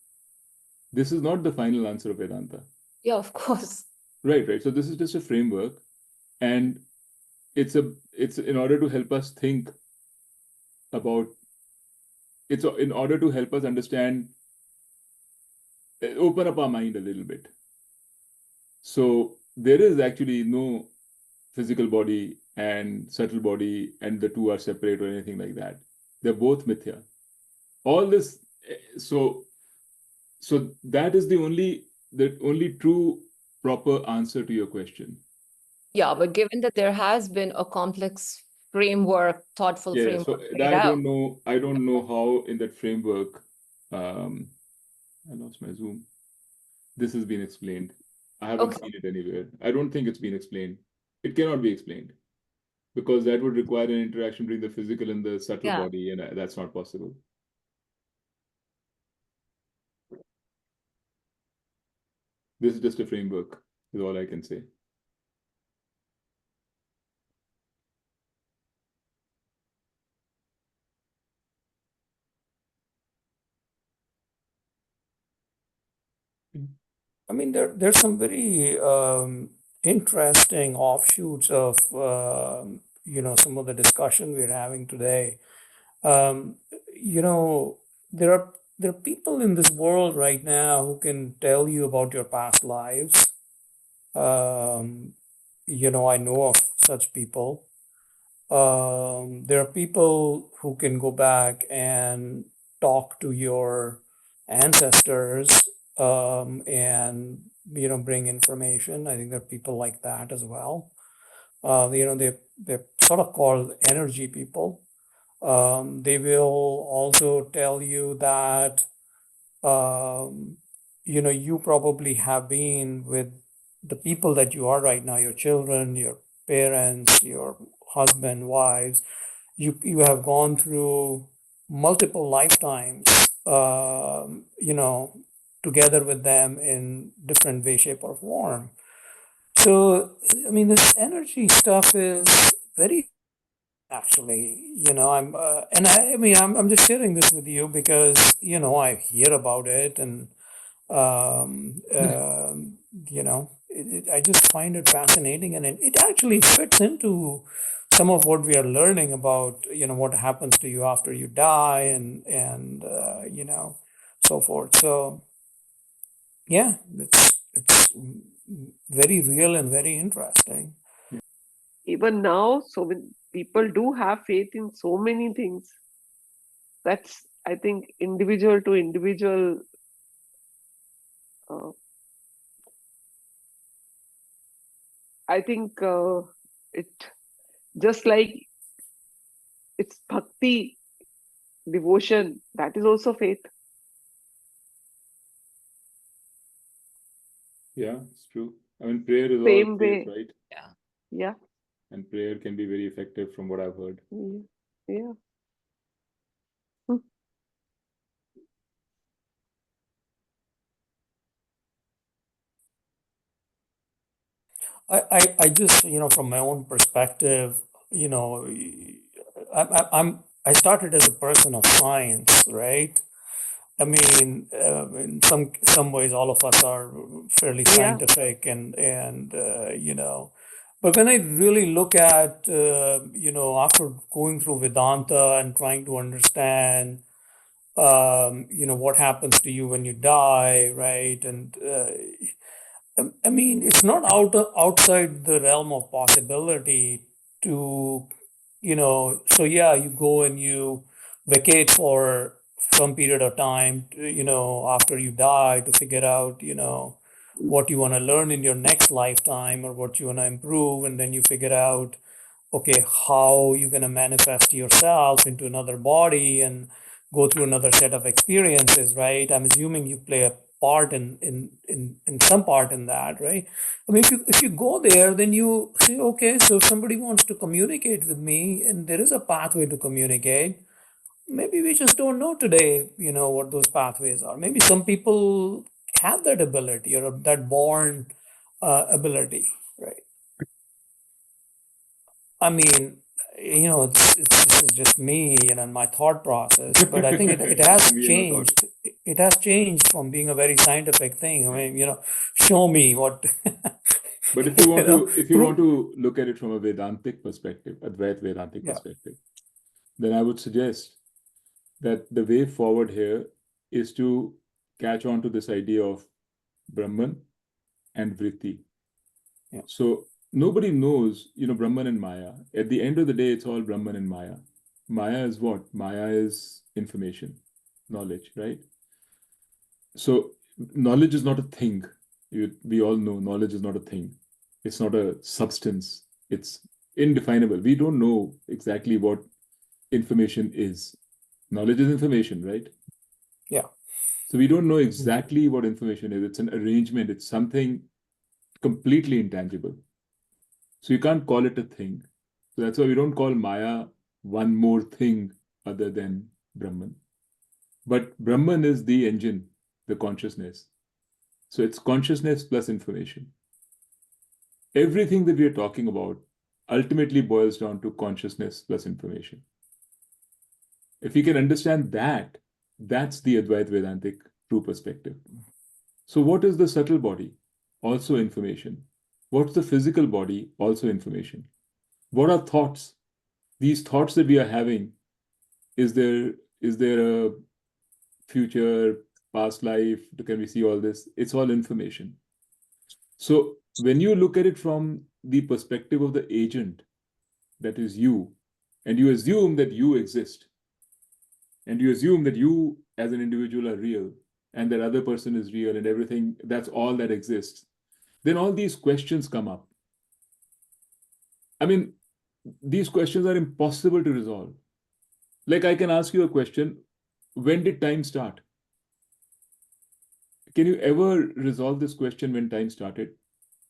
This is not the final answer of Vedanta. Yeah, of course. Right. So this is just a framework, and it's in order to help us think about. It's in order to help us understand, open up our mind a little bit. So there is actually no physical body and subtle body, and the two are separate or anything like that. They're both mithya. All this, so that is the only true proper answer to your question. Yeah, but given that there has been a complex framework, thoughtful Yeah, so framework laid I out. don't know how in that framework, I lost my Zoom. This has been explained. I haven't Okay. seen it anywhere. I don't think it's been explained. It cannot be explained because that would require an interaction between the physical and the subtle Yeah. body, and that's not possible. This is just a framework, is all I can say. I mean, there's some very interesting offshoots of some of the discussion we're having today. Um, you know, there are people in this world right now who can tell you about your past lives. I know of such people. There are people who can go back and talk to your ancestors, and bring information. I think there are people like that as well. They're sort of called energy people. They will also tell you that you probably have been with the people that you are right now, your children, your parents, your husband, wives. You have gone through multiple lifetimes, together with them in different way, shape, or form. So, I mean, this energy stuff is very actually, I mean, I'm just sharing this with you because, I hear about it and, I just find it fascinating and it actually fits into some of what we are learning about, what happens to you after you die and so forth. So, yeah, it's very real and very interesting. Even now, so many people do have faith in so many things. That's, I think, individual to individual. Uh, I think it just like it's bhakti, devotion, that is also faith. Yeah, it's true. I mean, prayer is all Same faith, way. right? Yeah. Yeah. And prayer can be very effective from what I've heard. Yeah. I just, from my own perspective, I started as a person of science, right? I mean, in some ways, all of us are fairly Yeah. scientific, but when I really look at, after going through Vedanta and trying to understand, what happens to you when you die, right? And I mean, it's not outside the realm of possibility to, so yeah, you go and you vacate for some period of time, after you die to figure out, what you want to learn in your next lifetime or what you want to improve. And then you figure out, okay, how you're going to manifest yourself into another body and go through another set of experiences, right? I'm assuming you play a part in some part in that, right? I mean, if you go there, then you say, okay, so if somebody wants to communicate with me and there is a pathway to communicate, maybe we just don't know today, what those pathways are. Maybe some people have that ability or that born ability, right? I mean, this is just me, and my thought process, but I think it has We are not thought. changed. It has changed from being a very scientific thing. I mean, show me what. But if you want prove. to look at it from a Vedantic perspective, Advait Vedantic Yeah. perspective, then I would suggest that the way forward here is to catch on to this idea of Brahman and Vritti. Yeah. So nobody knows, Brahman and Maya. At the end of the day, it's all Brahman and Maya. Maya is what? Maya is information, knowledge, right? So knowledge is not a thing. We all know knowledge is not a thing. It's not a substance. It's indefinable. We don't know exactly what information is. Knowledge is information, right? Yeah. So we don't know exactly what information is. It's an arrangement. It's something completely intangible. So you can't call it a thing. So that's why we don't call Maya one more thing other than Brahman. But Brahman is the engine, the consciousness. So it's consciousness plus information. Everything that we are talking about ultimately boils down to consciousness plus information. If we can understand that, that's the Advaita Vedantic true perspective. So what is the subtle body? Also information. What's the physical body? Also information. What are thoughts? These thoughts that we are having, is there a future, past life? Can we see all this? It's all information. So when you look at it from the perspective of the agent, that is you, and you assume that you exist, and you assume that you as an individual are real, and that other person is real, and everything, that's all that exists, then all these questions come up. I mean, these questions are impossible to resolve. Like, I can ask you a question: when did time start? Can you ever resolve this question, when time started?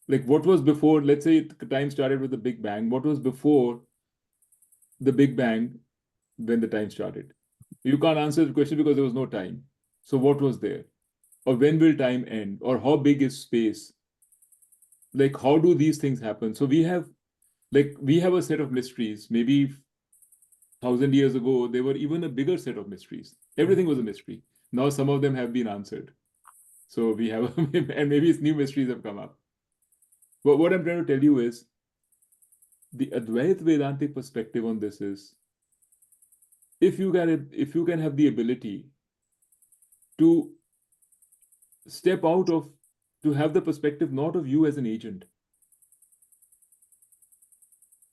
Like, what was before? Let's say time started with the Big Bang. What was before the Big Bang when the time started? You can't answer the question because there was no time. So what was there? or when will time end, or how big is space? Like, how do these things happen? So we have a set of mysteries. Maybe 1,000 years ago, there were even a bigger set of mysteries. Everything was a mystery. Now some of them have been answered. So we have, and maybe new mysteries have come up. But what I'm trying to tell you is, the Advaita Vedantic perspective on this is, if you can have the ability to step out of, to have the perspective not of you as an agent,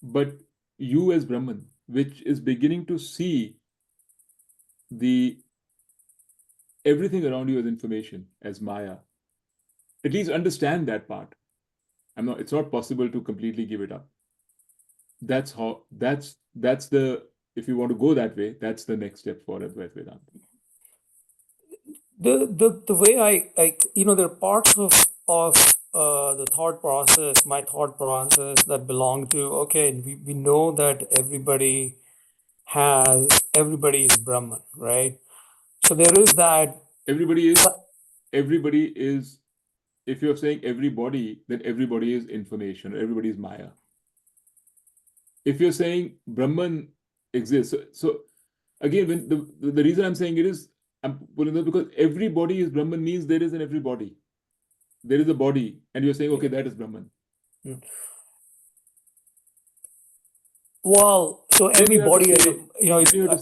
but you as Brahman, which is beginning to see the everything around you as information, as Maya. At least understand that part. It's not possible to completely give it up. That's the, if you want to go that way, that's the next step for Advaita Vedanta. The way I there are parts of the thought process, my thought process, that belong to, okay, we know that everybody is Brahman, right? So there is that. Everybody is, if you're saying everybody, then everybody is information, everybody is Maya. If you're saying Brahman exists, so again, when the reason I'm saying it is, I'm putting that because everybody is Brahman means there is an everybody. There is a body, and you're saying, okay, that is Brahman. Well, so Then you have to everybody, say,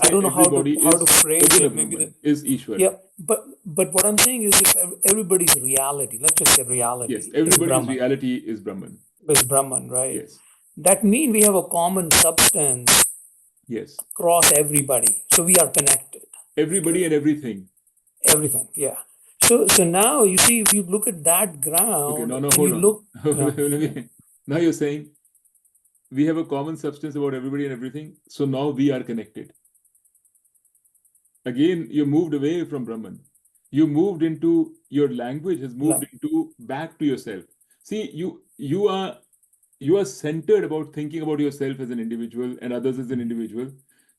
I don't know how to is phrase Prabhu it. Maybe Brahman, is Ishwar. yeah, but what I'm saying is, if everybody's reality, let's just say reality, Yes, is everybody's Brahman, reality is Brahman. is Brahman, right? Yes. That means we have a common substance Yes. across everybody, so we are connected. Everybody and everything. Everything, yeah. So now you see, if you look at that ground, Okay, no, and hold you on. look, Now you're saying we have a common substance about everybody and everything, so now we are connected. Again, you moved away from Brahman. You moved into, your language has moved into back to yourself. See, you are centered about thinking about yourself as an individual and others as an individual.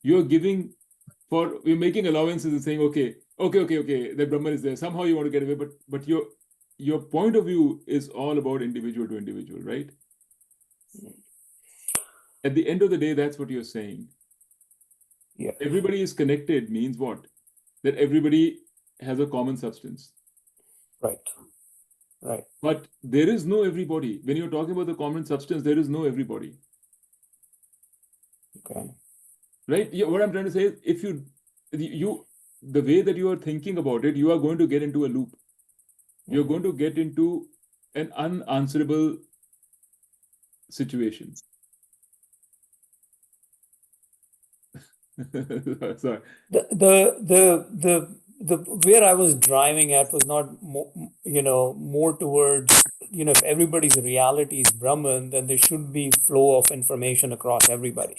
You're making allowances and saying, okay, the Brahman is there. Somehow you want to get away, but your point of view is all about individual to individual, right? At the end of the day, that's what you're saying. yeah, Everybody is connected means what? That everybody has a common substance. right. But there is no everybody. When you're talking about the common substance, there is no everybody. Okay. Right? Yeah, what I'm trying to say is, if the way that you are thinking about it, you are going to get into a loop. You're going to get into an unanswerable situation. Sorry. The where I was driving at was not more towards, if everybody's reality is Brahman, then there should be flow of information across everybody.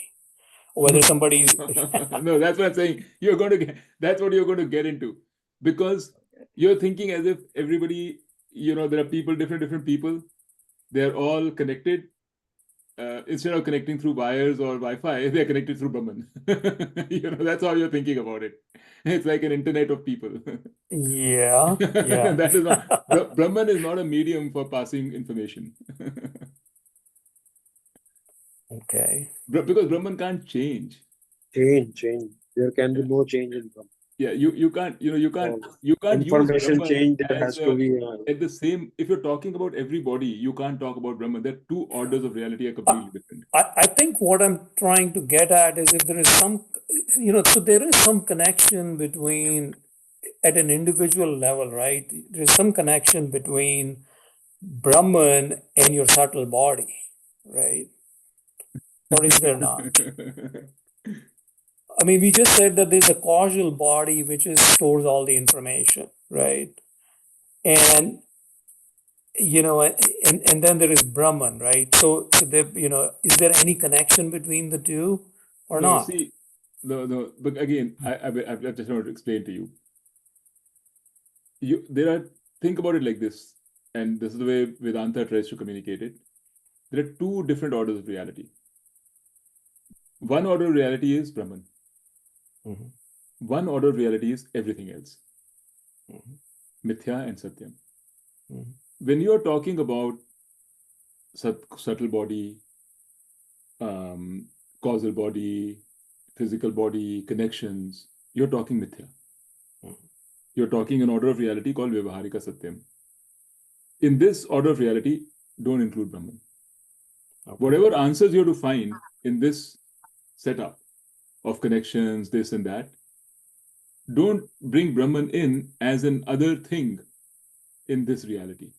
Whether somebody's No, that's what I'm saying. That's what you're going to get into, because you're thinking as if everybody, there are people, different people, they're all connected. Instead of connecting through wires or Wi-Fi, they're connected through Brahman. That's how you're thinking about it. It's like an internet of people. yeah. That is not, Brahman is not a medium for passing information. Okay. Because Brahman can't change. Change. There can be no change in Brahman. Yeah, you can't use Information Brahman change, there as has to be at the same. If you're talking about everybody, you can't talk about Brahman. That two orders of reality are completely different. I think what I'm trying to get at is, if there is some, so there is some connection between, at an individual level, right? There's some connection between Brahman and your subtle body, right? Or is there not? I mean, we just said that there's a causal body which stores all the information, right? And and then there is Brahman, right? So there, is there any connection between the two or No, not? see, no. But again, I've just want to explain to you. Think about it like this, and this is the way Vedanta tries to communicate it. There are two different orders of reality. One order of reality is Brahman. Mhm. One order of reality is everything else. Mhm. Mithya and Satyam. Mhm. When you're talking about subtle body, causal body, physical body, connections, you're talking Mithya. Mhm. You're talking an order of reality called Vyavaharika Satyam. In this order of reality, don't include Brahman. Okay. Whatever answers you have to find in this setup of connections, this and that, don't bring Brahman in as an other thing in this reality.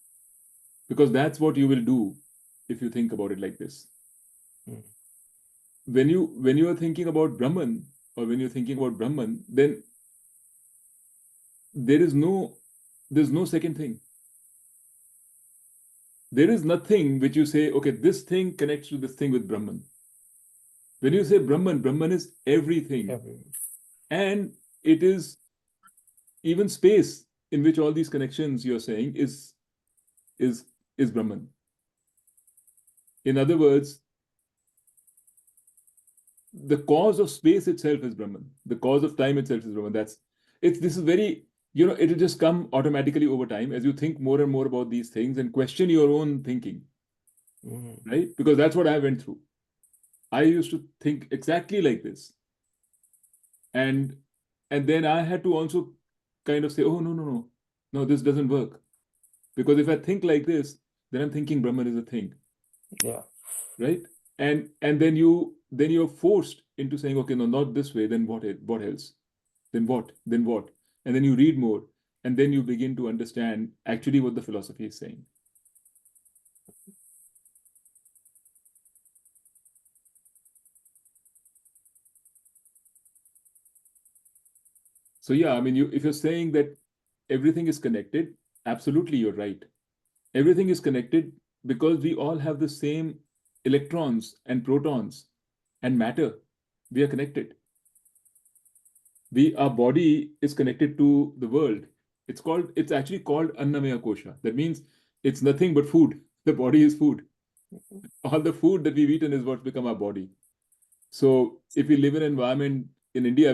Because that's what you will do if you think about it like this. Mhm. When you are thinking about Brahman, or when you're thinking about Brahman, then there's no second thing. There is nothing which you say, okay, this thing connects to this thing with Brahman. When you say Brahman, Brahman is everything. Every, And it is even space in which all these connections you're saying is Brahman. In other words, the cause of space itself is Brahman. The cause of time itself is Brahman. This is very, it'll just come automatically over time as you think more and more about these things and question your own thinking, Mhm. right? Because that's what I went through. I used to think exactly like this. And then I had to also kind of say, oh, no, this doesn't work. Because if I think like this, then I'm thinking Brahman is a thing, Yeah. right? And then you're forced into saying, okay, no, not this way, then what else? Then what? Then what? And then you read more, and then you begin to understand actually what the philosophy is saying. So yeah, I mean, if you're saying that everything is connected, absolutely you're right. Everything is connected because we all have the same electrons and protons and matter. We are connected. Our body is connected to the world. It's actually called Annamaya Kosha. That means it's nothing but food. The body is food. All the food that we've eaten is what's become our body. So if we live in an environment in India,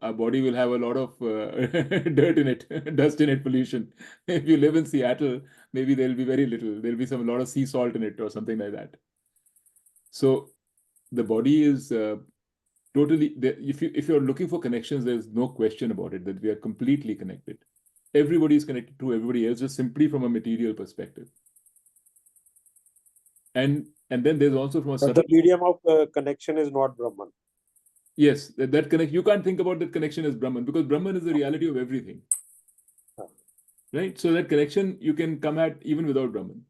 our body will have a lot of dirt in it, dust in it, pollution. If you live in Seattle, maybe there'll be very little. There'll be a lot of sea salt in it or something like that. So the body is totally. If you're looking for connections, there's no question about it that we are completely connected. Everybody is connected to everybody else, just simply from a material perspective. And then there's also from a But the subtle. medium of connection is not Brahman. Yes, that connect. You can't think about that connection as Brahman because Brahman is the reality of everything, right? So that connection you can come at even without Brahman.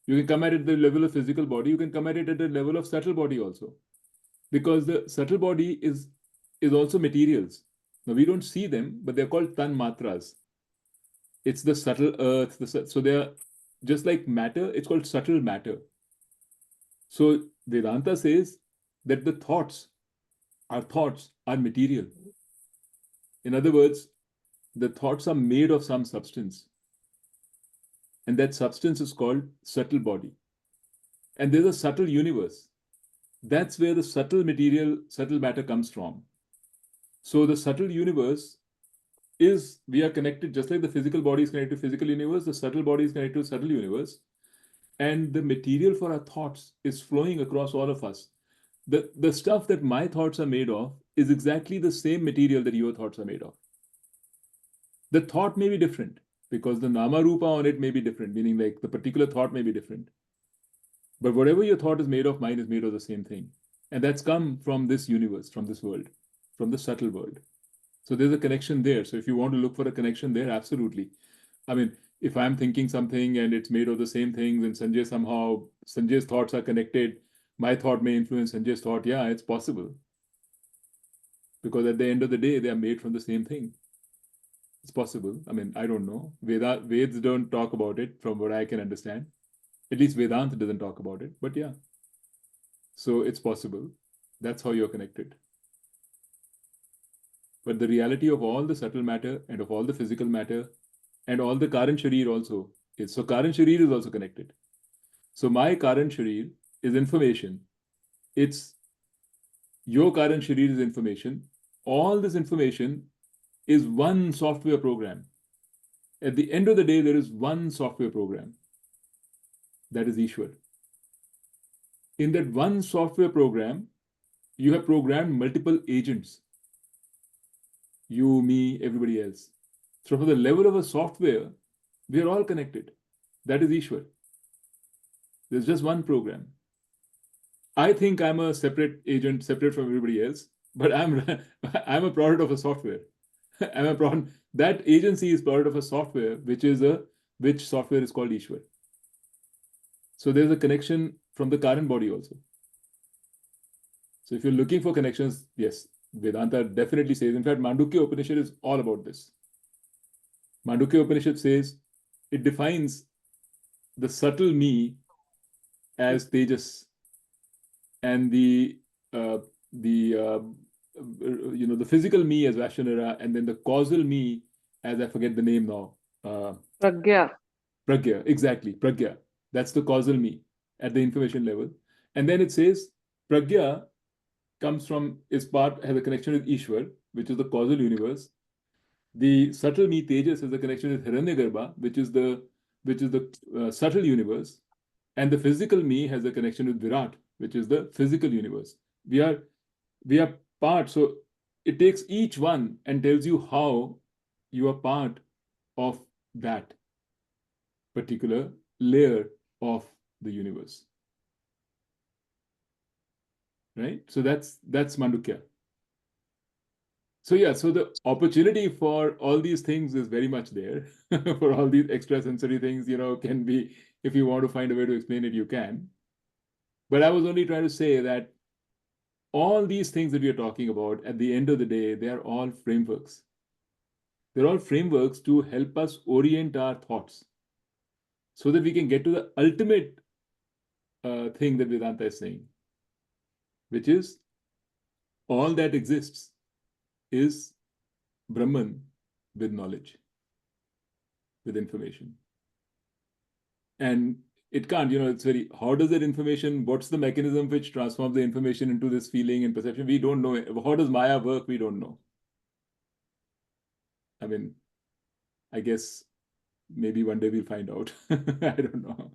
You can come at it at the level of physical body. You can come at it at the level of subtle body also, because the subtle body is also materials. Now we don't see them, but they're called tan matras. It's the subtle earth. So they are just like matter. It's called subtle matter. So Vedanta says that our thoughts are material. In other words, the thoughts are made of some substance, and that substance is called subtle body. And there's a subtle universe. That's where the subtle matter comes from. So the subtle universe we are connected, just like the physical body is connected to physical universe, the subtle body is connected to subtle universe. And the material for our thoughts is flowing across all of us. The stuff that my thoughts are made of is exactly the same material that your thoughts are made of. The thought may be different because the nama rupa on it may be different, meaning like the particular thought may be different. But whatever your thought is made of, mine is made of the same thing. And that's come from this universe, from this world, from the subtle world. So there's a connection there. So if you want to look for a connection there, absolutely. I mean, if I'm thinking something and it's made of the same things and Sanjay's thoughts are connected, my thought may influence Sanjay's thought. Yeah, it's possible. Because at the end of the day, they are made from the same thing. It's possible. I mean, I don't know. Veds don't talk about it from what I can understand. At least Vedanta doesn't talk about it. But yeah. So it's possible. That's how you're connected. But the reality of all the subtle matter and of all the physical matter and all the Karan Sharir also is. So Karan Sharir is also connected. So my Karan Sharir is information. It's your Karan Sharir is information. All this information is one software program. At the end of the day, there is one software program. That is Ishwar. In that one software program, you have programmed multiple agents. You, me, everybody else. So for the level of a software, we are all connected. That is Ishwar. There's just one program. I think I'm a separate agent, separate from everybody else, but I'm a product of a software. I'm a product. That agency is product of a software, which software is called Ishwar. So there's a connection from the current body also. So if you're looking for connections, yes, Vedanta definitely says. In fact, Mandukya Upanishad is all about this. Mandukya Upanishad says it defines the subtle me as Tejas and the physical me as Vashanara, and then the causal me as, I forget the name now. Pragya. Pragya, exactly, Pragya. That's the causal me at the information level. And then it says Pragya has a connection with Ishwar, which is the causal universe. The subtle me Tejas has a connection with Hiranyagarbha, which is the subtle universe, and the physical me has a connection with Virat, which is the physical universe. We are part. So it takes each one and tells you how you are part of that particular layer of the universe. Right? So that's Mandukya. So yeah, so the opportunity for all these things is very much there. For all these extrasensory things, can be, if you want to find a way to explain it, you can. But I was only trying to say that all these things that we are talking about, at the end of the day, they are all frameworks. They're all frameworks to help us orient our thoughts so that we can get to the ultimate thing that Vedanta is saying, which is all that exists is Brahman with knowledge, with information. And it can't, it's very, how does that information, what's the mechanism which transforms the information into this feeling and perception? We don't know. How does Maya work? We don't know. I mean, I guess maybe one day we'll find out. I don't know.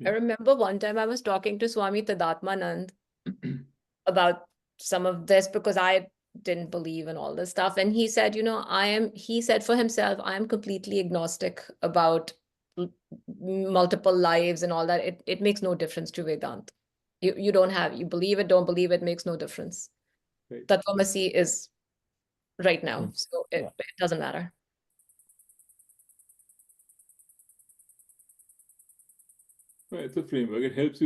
I remember one time I was talking to Swami Tadatmanand about some of this because I didn't believe in all this stuff. And he said, he said for himself, I am completely agnostic about multiple lives and all that. It makes no difference to Vedanta. You believe it, don't believe it, makes no difference. Right. Tattvamasi is right now. So Yeah. it doesn't matter. Well, it's a framework. It helps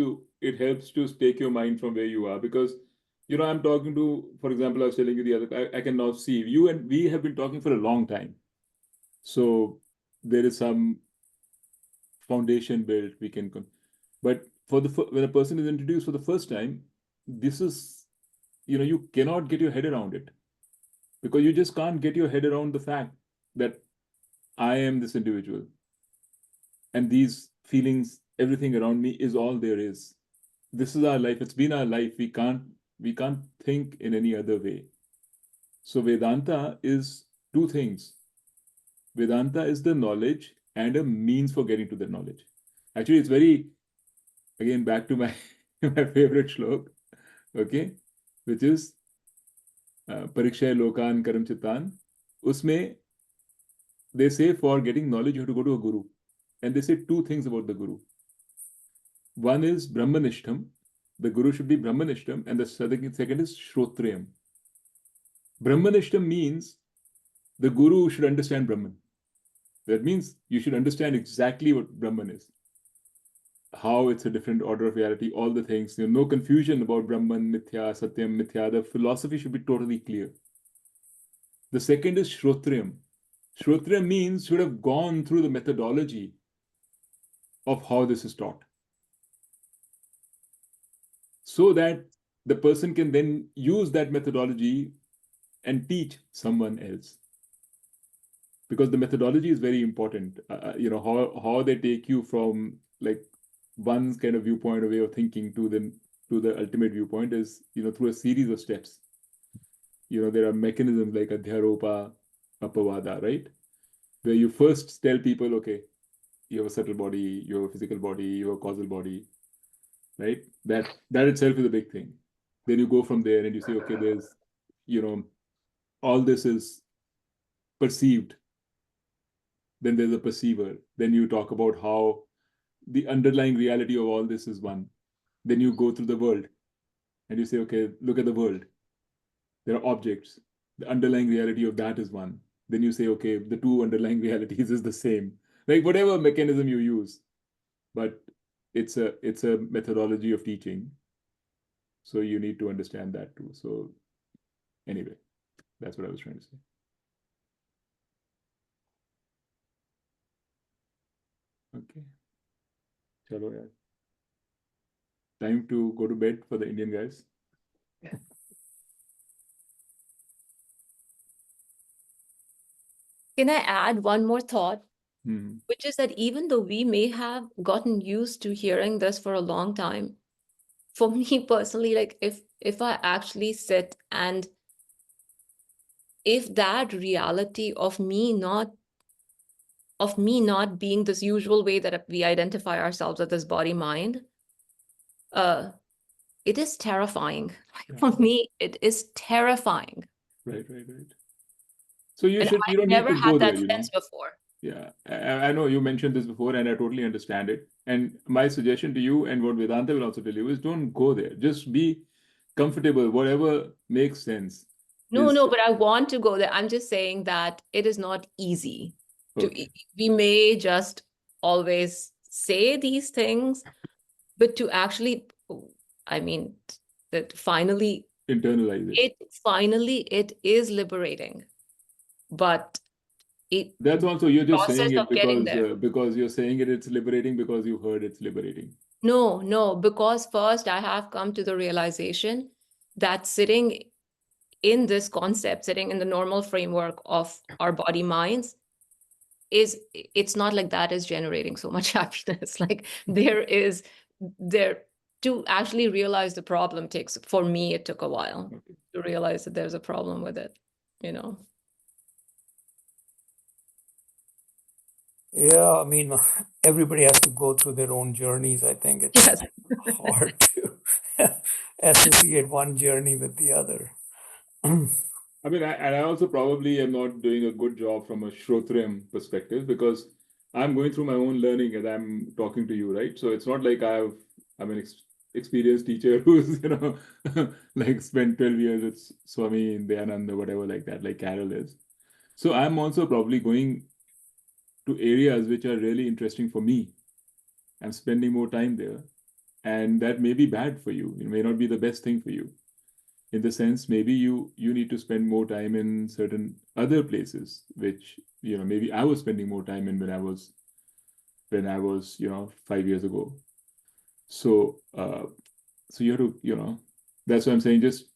to take your mind from where you are, because I'm talking to, for example, I was telling you the other, I can now see you and we have been talking for a long time. So there is some foundation built, but when a person is introduced for the first time, this is, you cannot get your head around it, because you just can't get your head around the fact that I am this individual and these feelings, everything around me is all there is. This is our life. It's been our life. We can't think in any other way. So Vedanta is two things. Vedanta is the knowledge and a means for getting to the knowledge. Actually, it's very, again, back to my my favorite shlok, okay, which is Parikshay Lokan Karam Chitan. Usme they say for getting knowledge you have to go to a guru, and they say two things about the guru. One is Brahmanishtam. The guru should be Brahmanishtam, and the second is Shrotriyam. Brahmanishtam means the guru should understand Brahman. That means you should understand exactly what Brahman is, how it's a different order of reality, all the things. No confusion about Brahman, Mithya, Satyam, Mithya. The philosophy should be totally clear. The second is Shrotriyam. Shrotriyam means should have gone through the methodology of how this is taught, so that the person can then use that methodology and teach someone else. Because the methodology is very important. How they take you from like one kind of viewpoint or way of thinking to the to the ultimate viewpoint is, through a series of steps. There are mechanisms like Adhyaropa, Apavada, right? Where you first tell people, okay, you have a subtle body, you have a physical body, you have a causal body, right? That itself is a big thing. Then you go from there and you say, okay, there's, all this is perceived. Then there's a perceiver. Then you talk about how the underlying reality of all this is one. Then you go through the world and you say, okay, look at the world. There are objects. The underlying reality of that is one. Then you say, okay, the two underlying realities is the same. Like whatever mechanism you use, but it's a methodology of teaching. So you need to understand that too. So anyway, that's what I was trying to say. Okay. Chalo yaar. Time to go to bed for the Indian guys. Can I add one more thought, Hmm. which is that even though we may have gotten used to hearing this for a long time, for me personally, like if I actually sit and if that reality of me not being this usual way that we identify ourselves as this body mind, it is terrifying. For me, it is terrifying. Right. So you And don't I've need never to go had there, that sense before. Yeah, I know you mentioned this before, and I totally understand it. And my suggestion to you, and what Vedanta will also tell you, is don't go there. Just be comfortable. Whatever makes sense. No, but I want to go there. I'm just saying that it is not easy. Okay. We may just always say these things, but to actually, I mean, that finally, Internalize it. it is liberating. But That's also, you're just saying process it of getting there. because you're saying it's liberating because you heard it's liberating. No, because first I have come to the realization that sitting in this concept, sitting in the normal framework of our body minds, it's not like that is generating so much happiness. Like there to actually realize the problem takes, for me, it took a while to realize that there's a problem with it, Yeah, I mean, everybody has to go through their own journeys. I think it's Yes. hard to associate one journey with the other. I mean, I also probably am not doing a good job from a Shrotriam perspective because I'm going through my own learning as I'm talking to you, right? So it's not like I'm an experienced teacher who's, like spent 12 years with Swami Dayananda or whatever like that, like Carol is. So I'm also probably going to areas which are really interesting for me. I'm spending more time there. And that may be bad for you. It may not be the best thing for you. In the sense, maybe you need to spend more time in certain other places, which, maybe I was spending more time in when I was 5 years ago. So you have to, that's what I'm saying. Just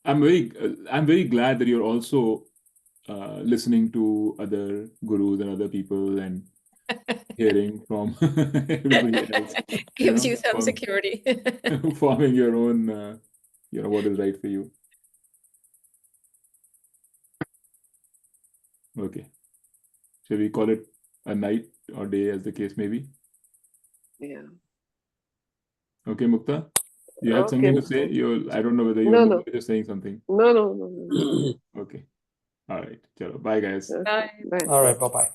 I'm very glad that you're also listening to other gurus and other people and hearing from everybody else. Gives you some security. Forming your own, what is right for you. Okay. Shall we call it a night or day, as the case may be? Yeah. Okay, Mukta? You had something to say? I don't know whether you No. were just saying something. No. Okay. All right. Chalo. Bye, guys. Bye. Bye. All right, bye-bye.